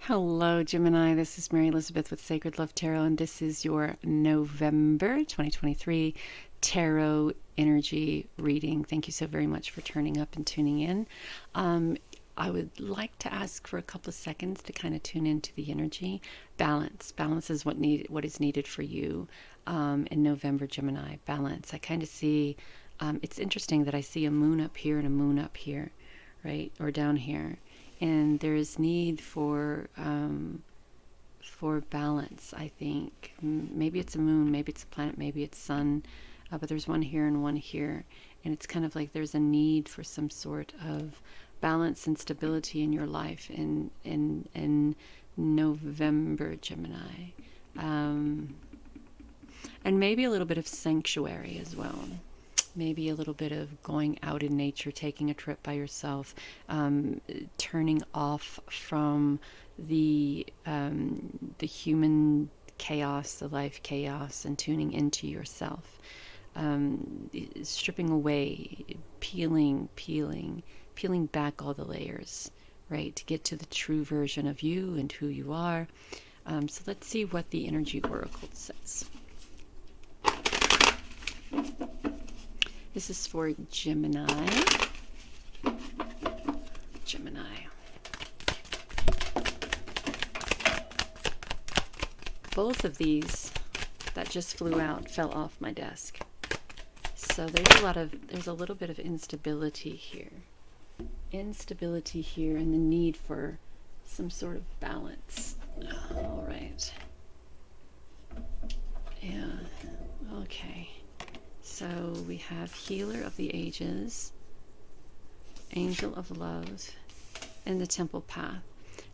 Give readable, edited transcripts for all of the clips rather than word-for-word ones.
Hello, Gemini. This is Mary Elizabeth with Sacred Love Tarot, and this is your November 2023 tarot energy reading. Thank you so very much for turning up and tuning in. I would like to ask for a couple of seconds to kind of tune into the energy. Balance. Balance is what is needed for you in November, Gemini. Balance. I kind of see. It's interesting that I see a moon up here and a moon up here, right, or down here. And there's need for balance, I think. Maybe it's a moon, maybe it's a planet, maybe it's sun, but there's one here and one here. And it's kind of like there's a need for some sort of balance and stability in your life in November, Gemini. And maybe a little bit of sanctuary as well. Maybe a little bit of going out in nature, taking a trip by yourself, turning off from the human chaos, the life chaos, and tuning into yourself. Stripping away, peeling back all the layers, right, to get to the true version of you and who you are. So let's see what the energy oracle says. This is for Gemini. Both of these that just flew out fell off my desk. So there's a little bit of instability here. Instability here and the need for some sort of balance. All right. Yeah. Okay. So we have Healer of the Ages, Angel of Love, and the Temple Path.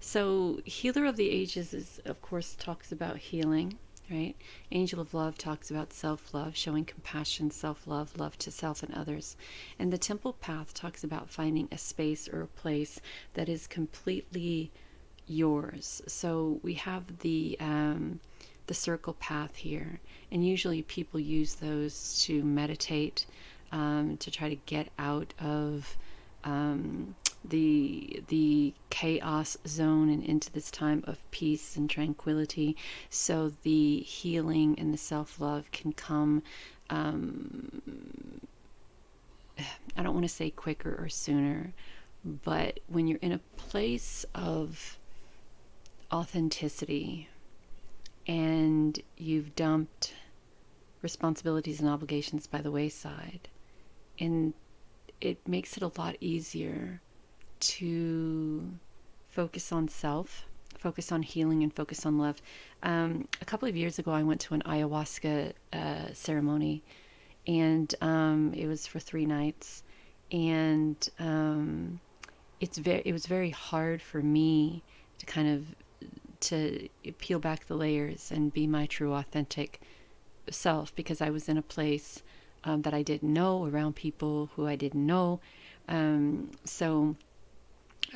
So Healer of the Ages is, of course, talks about healing, right? Angel of Love talks about self-love, showing compassion, self-love, love to self and others. And the Temple Path talks about finding a space or a place that is completely yours. So we have the circle path here, and usually people use those to meditate, to try to get out of the chaos zone and into this time of peace and tranquility, so the healing and the self-love can come, I don't want to say quicker or sooner, but when you're in a place of authenticity and you've dumped responsibilities and obligations by the wayside, and it makes it a lot easier to focus on self, focus on healing, and focus on love. A couple of years ago, I went to an ayahuasca ceremony, and it was for 3 nights, and it was very hard for me to kind of to peel back the layers and be my true authentic self, because I was in a place that I didn't know, around people who I didn't know. So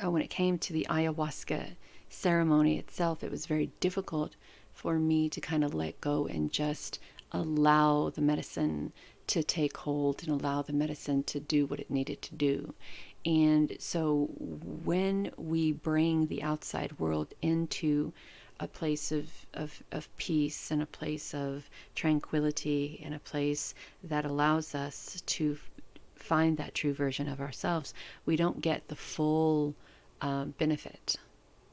when it came to the ayahuasca ceremony itself, it was very difficult for me to kind of let go and just allow the medicine to take hold and allow the medicine to do what it needed to do. And so when we bring the outside world into a place of peace and a place of tranquility and a place that allows us to find that true version of ourselves, we don't get the full benefit,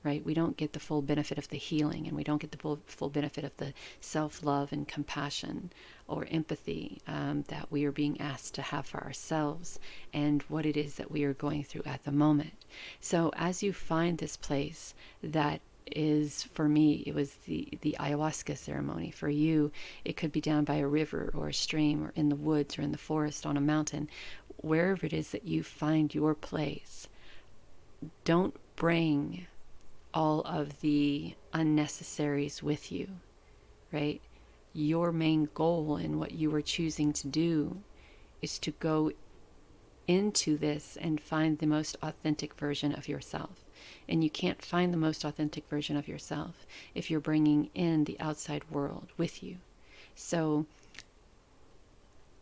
right? We don't get the full benefit of the healing, and we don't get the full benefit of the self-love and compassion or empathy that we are being asked to have for ourselves and what it is that we are going through at the moment. So as you find this place that is, for me, it was the ayahuasca ceremony. For you, it could be down by a river or a stream or in the woods or in the forest, on a mountain, wherever it is that you find your place. Don't bring all of the unnecessaries with you, right? Your main goal in what you are choosing to do is to go into this and find the most authentic version of yourself. And you can't find the most authentic version of yourself if you're bringing in the outside world with you. So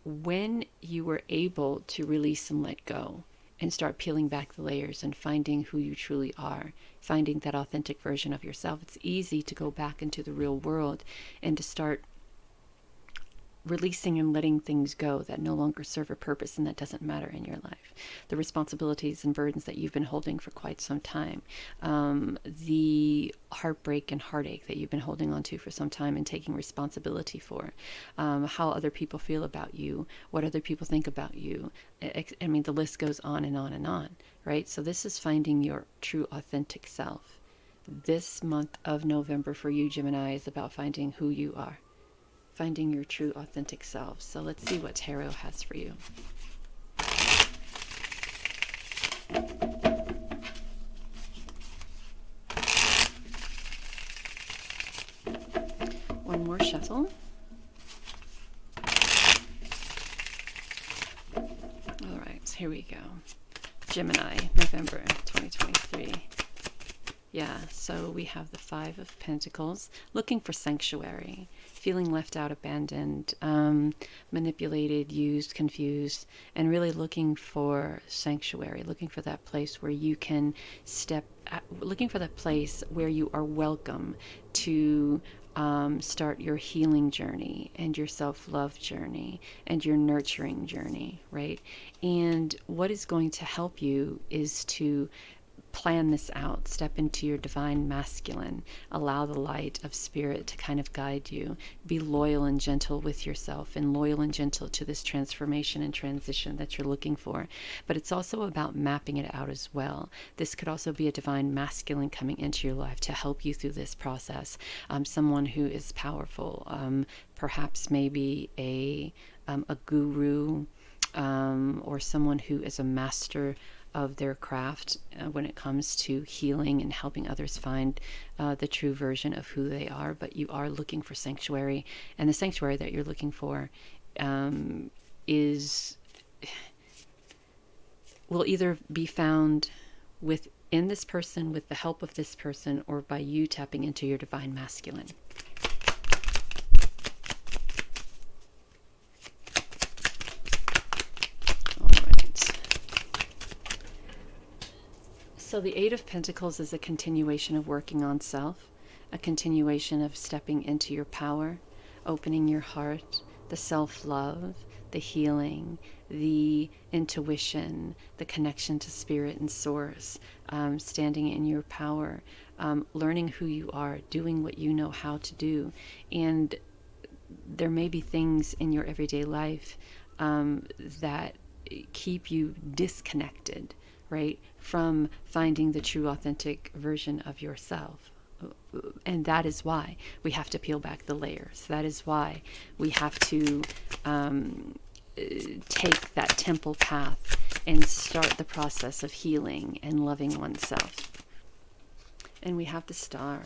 when you were able to release and let go and start peeling back the layers and finding who you truly are, finding that authentic version of yourself. It's easy to go back into the real world and to start releasing and letting things go that no longer serve a purpose and that doesn't matter in your life. The responsibilities and burdens that you've been holding for quite some time, the heartbreak and heartache that you've been holding on to for some time and taking responsibility for, how other people feel about you, what other people think about you. I mean, the list goes on and on and on, right? So this is finding your true authentic self. This month of November for you, Gemini, is about finding who you are, finding your true authentic self. So let's see what tarot has for you. One more shuffle. All right, so here we go. Gemini, November 2023. Yeah, so we have the Five of Pentacles, looking for sanctuary, feeling left out, abandoned, manipulated, used, confused, and really looking for sanctuary, looking for that place where you can looking for that place where you are welcome to start your healing journey and your self-love journey and your nurturing journey, right? And what is going to help you is to plan this out, step into your divine masculine, allow the light of spirit to kind of guide you, be loyal and gentle with yourself and loyal and gentle to this transformation and transition that you're looking for. But it's also about mapping it out as well. This could also be a divine masculine coming into your life to help you through this process. Someone who is powerful, perhaps maybe a guru, or someone who is a master of their craft when it comes to healing and helping others find the true version of who they are. But you are looking for sanctuary, and the sanctuary that you're looking for will either be found within this person, with the help of this person, or by you tapping into your divine masculine. So the Eight of Pentacles is a continuation of working on self, a continuation of stepping into your power, opening your heart, the self-love, the healing, the intuition, the connection to spirit and source, standing in your power, learning who you are, doing what you know how to do. And there may be things in your everyday life that keep you disconnected, right, from finding the true authentic version of yourself. And that is why we have to peel back the layers. That is why we have to take that temple path and start the process of healing and loving oneself. And we have the Star.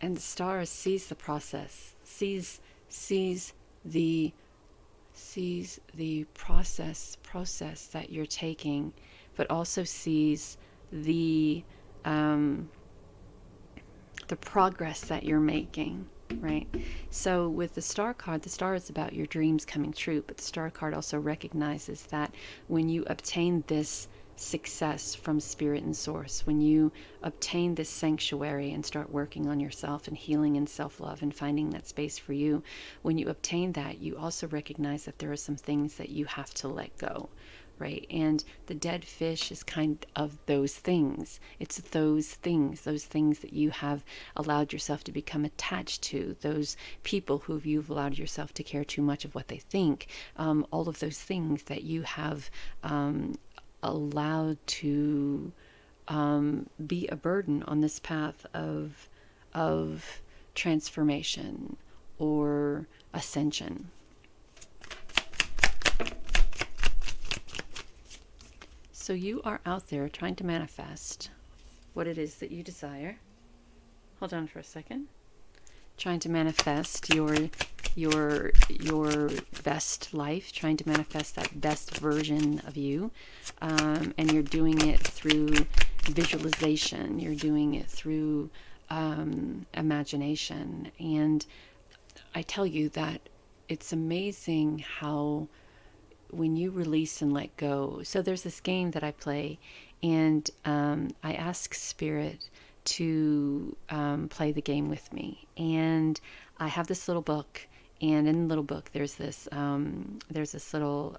And the Star sees the process, sees the process that you're taking, but also sees the progress that you're making, right? So with the Star card, the Star is about your dreams coming true, but the Star card also recognizes that when you obtain this success from spirit and source, when you obtain this sanctuary and start working on yourself and healing and self-love and finding that space for you, when you obtain that, you also recognize that there are some things that you have to let go, right? And the dead fish is kind of those things. It's those things that you have allowed yourself to become attached to, those people who you've allowed yourself to care too much of what they think, all of those things that you have allowed to be a burden on this path of transformation or ascension. So you are out there trying to manifest what it is that you desire. Hold on for a second. Trying to manifest your best life, trying to manifest that best version of you, and you're doing it through visualization, you're doing it through imagination. And I tell you that it's amazing how when you release and let go. So there's this game that I play, and I ask Spirit to play the game with me. And I have this little book, and in the little book there's this little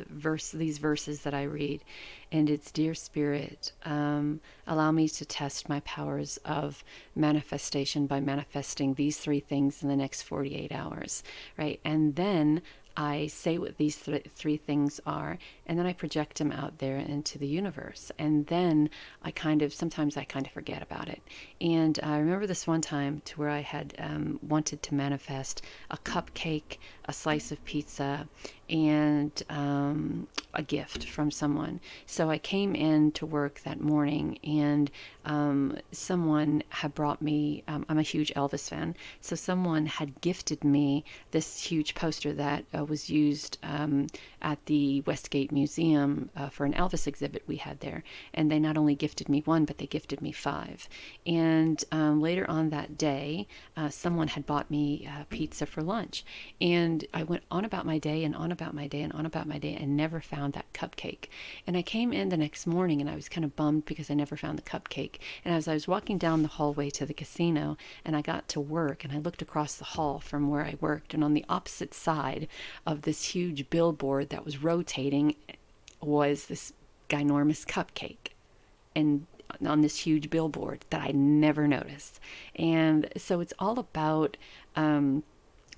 verse, these verses that I read, and it's, "Dear Spirit, allow me to test my powers of manifestation by manifesting these three things in the next 48 hours," right? And then I say what these three things are, and then I project them out there into the universe. And then sometimes I kind of forget about it. And I remember this one time to where I had wanted to manifest a cupcake, a slice of pizza, and a gift from someone. So I came in to work that morning, and someone had brought me, I'm a huge Elvis fan, so someone had gifted me this huge poster that was used at the Westgate Museum for an Elvis exhibit we had there. And they not only gifted me one, but they gifted me five. And later on that day, someone had bought me pizza for lunch. And I went on about my day and on about my day and on about my day and never found that cupcake. And I came in the next morning and I was kind of bummed because I never found the cupcake. And as I was walking down the hallway to the casino and I got to work and I looked across the hall from where I worked, and on the opposite side of this huge billboard that was rotating was this ginormous cupcake, and on this huge billboard that I never noticed. And so it's all about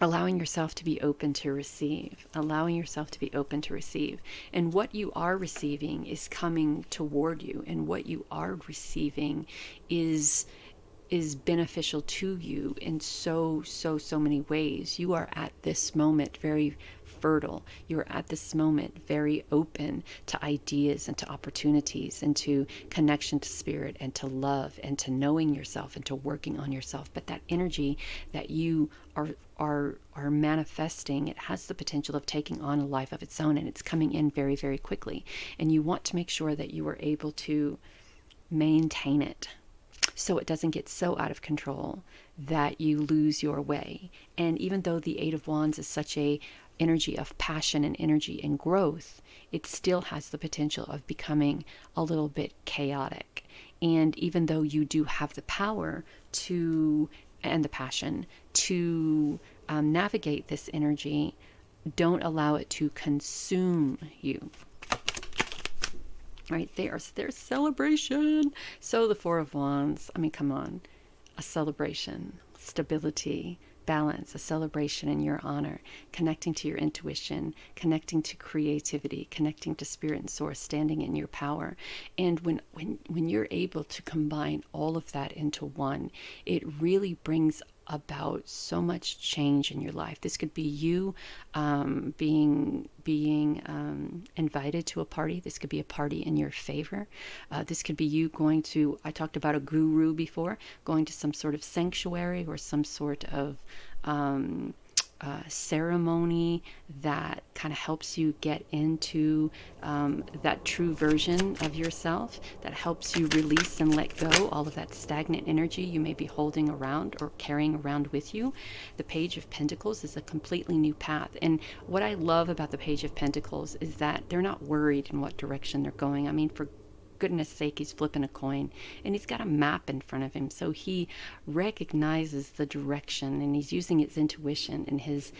allowing yourself to be open to receive, allowing yourself to be open to receive. And what you are receiving is coming toward you, and what you are receiving is beneficial to you in so many ways. You are at this moment very fertile. You are at this moment very open to ideas and to opportunities and to connection to spirit and to love and to knowing yourself and to working on yourself. But that energy that you are manifesting, it has the potential of taking on a life of its own, and it's coming in very quickly. And you want to make sure that you are able to maintain it, so it doesn't get so out of control that you lose your way. And even though the Eight of Wands is such a energy of passion and energy and growth, it still has the potential of becoming a little bit chaotic. And even though you do have the power to, and the passion to navigate this energy, don't allow it to consume you. Right, there's celebration. So the Four of Wands, I mean, come on, a celebration, stability, balance, a celebration in your honor, connecting to your intuition, connecting to creativity, connecting to spirit and source, standing in your power. And when you're able to combine all of that into one, it really brings about so much change in your life. This could be you being invited to a party. This could be a party in your favor. This could be you going to, I talked about a guru before, going to some sort of sanctuary or some sort of ceremony that kind of helps you get into that true version of yourself, that helps you release and let go all of that stagnant energy you may be holding around or carrying around with you. The Page of Pentacles is a completely new path. And what I love about the Page of Pentacles is that they're not worried in what direction they're going. I mean, for goodness sake, he's flipping a coin and he's got a map in front of him, so he recognizes the direction and he's using his intuition and his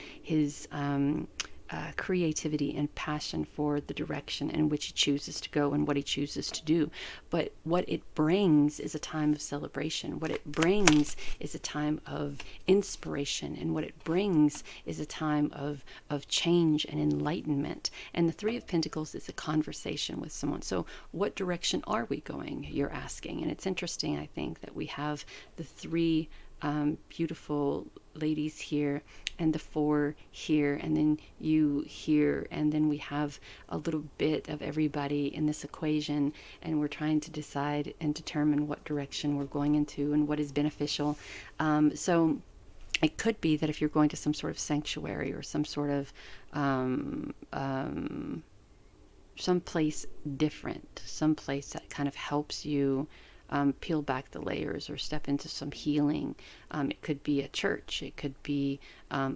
creativity and passion for the direction in which he chooses to go and what he chooses to do. But what it brings is a time of celebration. What it brings is a time of inspiration, and what it brings is a time of change and enlightenment. And the Three of Pentacles is a conversation with someone. So what direction are we going, you're asking? And it's interesting, I think, that we have the three beautiful ladies here and the four here, and then you here, and then we have a little bit of everybody in this equation, and we're trying to decide and determine what direction we're going into and what is beneficial. So it could be that if you're going to some sort of sanctuary or some sort of some place different, some place that kind of helps you peel back the layers or step into some healing. It could be a church. It could be a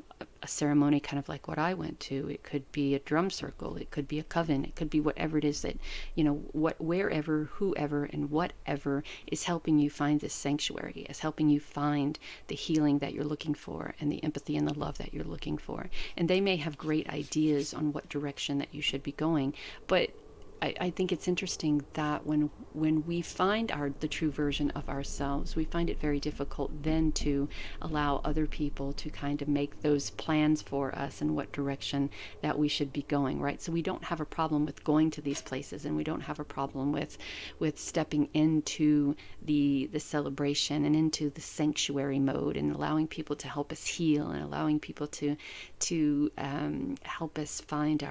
ceremony kind of like what I went to. It could be a drum circle. It could be a coven. It could be whatever it is that, wherever, whoever, and whatever is helping you find this sanctuary, is helping you find the healing that you're looking for and the empathy and the love that you're looking for. And they may have great ideas on what direction that you should be going, but I think it's interesting that when we find the true version of ourselves, we find it very difficult then to allow other people to kind of make those plans for us in what direction that we should be going, right? So we don't have a problem with going to these places, and we don't have a problem with stepping into the celebration and into the sanctuary mode, and allowing people to help us heal, and allowing people to help us find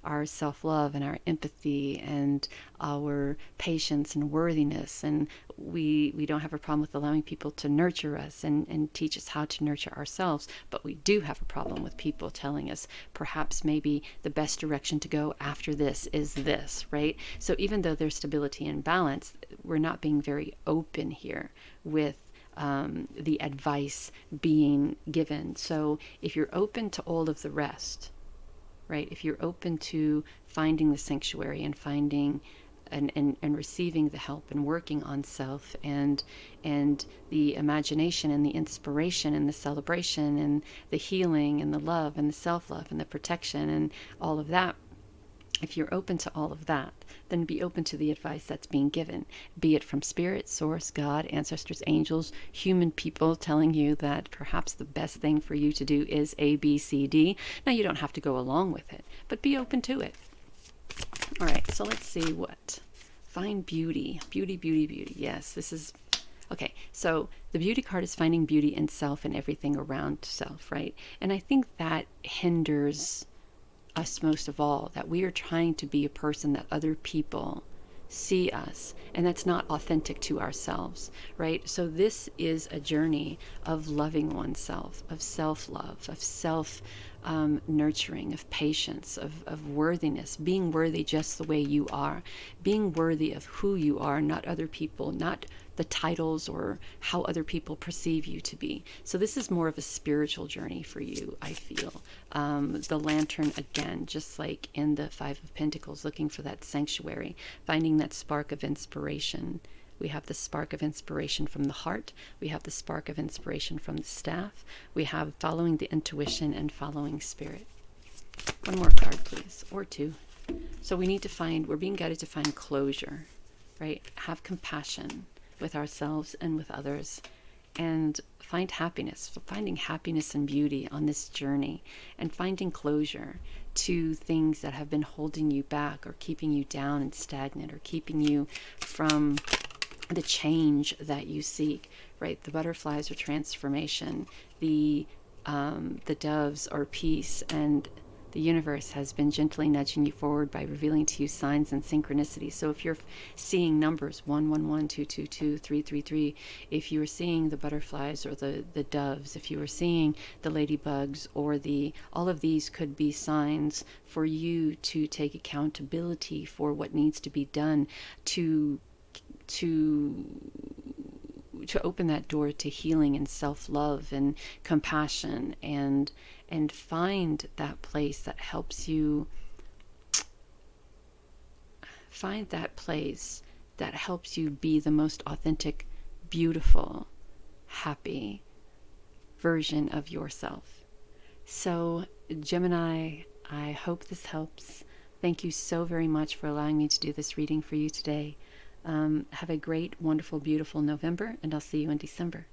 our self-love and our empathy and our patience and worthiness. And we don't have a problem with allowing people to nurture us and teach us how to nurture ourselves, but we do have a problem with people telling us perhaps maybe the best direction to go after this is this, right? So even though there's stability and balance, we're not being very open here with the advice being given. So if you're open to all of the rest, right? If you're open to finding the sanctuary and finding and receiving the help and working on self and the imagination and the inspiration and the celebration and the healing and the love and the self-love and the protection and all of that, if you're open to all of that, then be open to the advice that's being given, be it from spirit, source, God, ancestors, angels, human people telling you that perhaps the best thing for you to do is A, B, C, D. Now, you don't have to go along with it, but be open to it. All right, so let's see what. Find beauty. Beauty, beauty, beauty. Yes, this is... Okay, so the beauty card is finding beauty in self and everything around self, right? And I think that hinders us most of all, that we are trying to be a person that other people see us, and that's not authentic to ourselves, right? So this is a journey of loving oneself, of self-love, of self-nurturing, of patience, of worthiness, being worthy just the way you are, being worthy of who you are, not other people, not the titles or how other people perceive you to be. So this is more of a spiritual journey for you, I feel. The lantern, again, just like in the Five of Pentacles, looking for that sanctuary, finding that spark of inspiration. We have the spark of inspiration from the heart. We have the spark of inspiration from the staff. We have following the intuition and following spirit. One more card, please, or two. So we're being guided to find closure, right? Have compassion with ourselves and with others, and find happiness. So finding happiness and beauty on this journey, and finding closure to things that have been holding you back or keeping you down and stagnant, or keeping you from the change that you seek, right? The butterflies are transformation. The doves are peace, and the universe has been gently nudging you forward by revealing to you signs and synchronicity. So if you're seeing numbers 111, 222, 333, if you are seeing the butterflies or the doves, if you are seeing the ladybugs or all of these could be signs for you to take accountability for what needs to be done to open that door to healing and self-love and compassion, and find that place that helps you be the most authentic, beautiful, happy version of yourself. So, Gemini, I hope this helps. Thank you so very much for allowing me to do this reading for you today. Have a great, wonderful, beautiful November, and I'll see you in December.